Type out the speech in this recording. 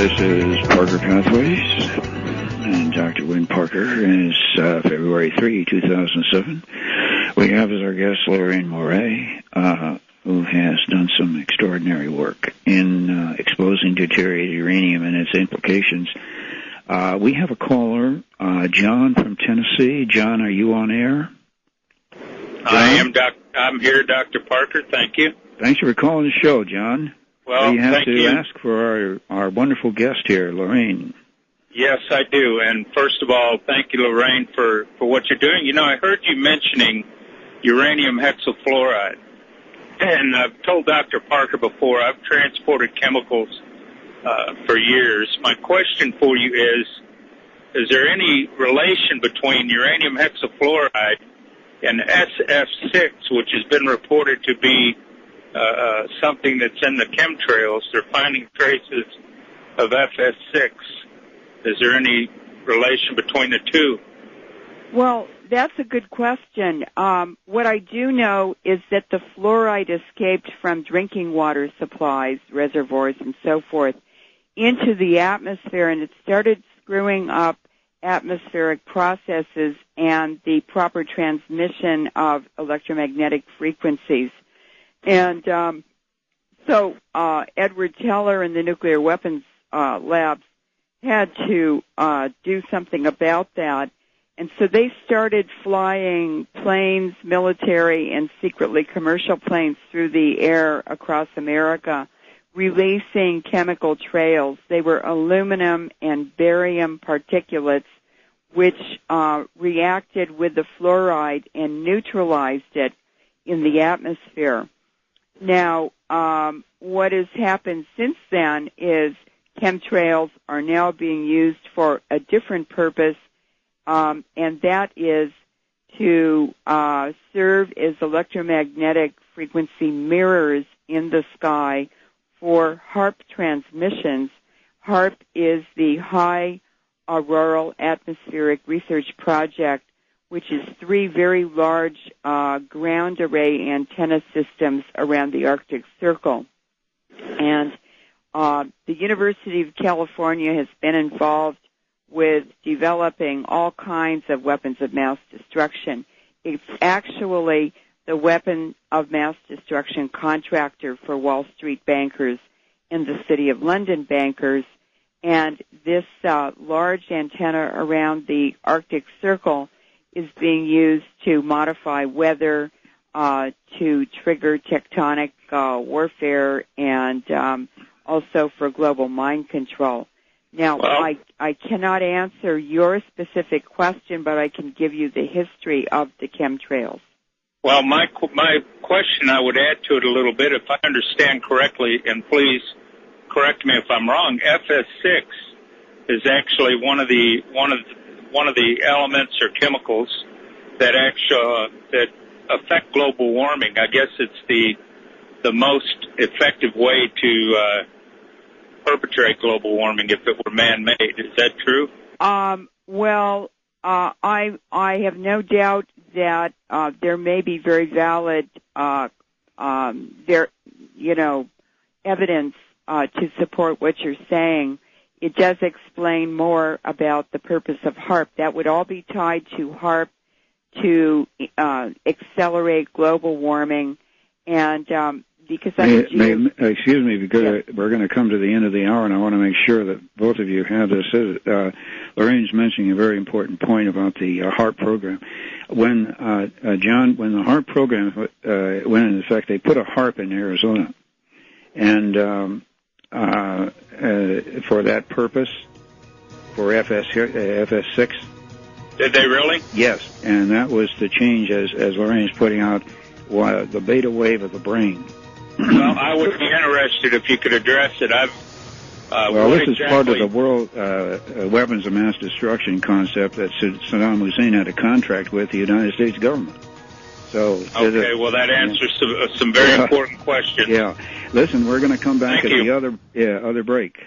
This is Parker Pathways, and Dr. Wynn Parker is February 3, 2007. We have as our guest Lorraine Moray, who has done some extraordinary work in exposing deuterated uranium and its implications. We have a caller, John from Tennessee. John, are you on air? John? I am, I'm here, Dr. Parker. Thank you. Thanks for calling the show, John. Well, you have thank to you. ask for our wonderful guest here, Lorraine. Yes, I do. And first of all, thank you, Lorraine, for what you're doing. You know, I heard you mentioning uranium hexafluoride. And I've told Dr. Parker before, I've transported chemicals for years. My question for you is there any relation between uranium hexafluoride and SF6, which has been reported to be something that's in the chemtrails? They're finding traces of FS6. Is there any relation between the two? Well, that's a good question. What I do know is that the fluoride escaped from drinking water supplies, reservoirs, and so forth into the atmosphere, and it started screwing up atmospheric processes and the proper transmission of electromagnetic frequencies. And so Edward Teller and the nuclear weapons labs had to do something about that. And so they started flying planes, military and secretly commercial planes through the air across America, releasing chemical trails. They were aluminum and barium particulates which reacted with the fluoride and neutralized it in the atmosphere. Now, what has happened since then is chemtrails are now being used for a different purpose, and that is to serve as electromagnetic frequency mirrors in the sky for HAARP transmissions. HAARP is the High Auroral Atmospheric Research Project, which is 3 very large ground array antenna systems around the Arctic Circle. And the University of California has been involved with developing all kinds of weapons of mass destruction. It's actually the weapon of mass destruction contractor for Wall Street bankers and the City of London bankers. And this large antenna around the Arctic Circle is being used to modify weather, to trigger tectonic warfare, and also for global mind control. Now, well, I cannot answer your specific question, but I can give you the history of the chemtrails. Well, my question, I would add to it a little bit, if I understand correctly, and please correct me if I'm wrong. FS6 is actually one of the elements or chemicals that that affect global warming. I guess it's the most effective way to perpetrate global warming if it were man-made. Is that true? Well, I have no doubt that there may be very valid evidence to support what you're saying. It does explain more about the purpose of HAARP. That would all be tied to HAARP to accelerate global warming. And because excuse me, because we're going to come to the end of the hour, and I want to make sure that both of you have this. Lorraine's mentioning a very important point about the HAARP program. When John, when the HAARP program went into effect, they put a HAARP in Arizona, and for that purpose, for FS6. Did they really? Yes, and that was to change, as Lorraine's putting out, the beta wave of the brain. Well, I would be interested if you could address it. This is part of the world weapons of mass destruction concept that Saddam Hussein had a contract with the United States government. So okay, well, that answers some very important questions. Yeah. Listen, we're going to come back at the other break.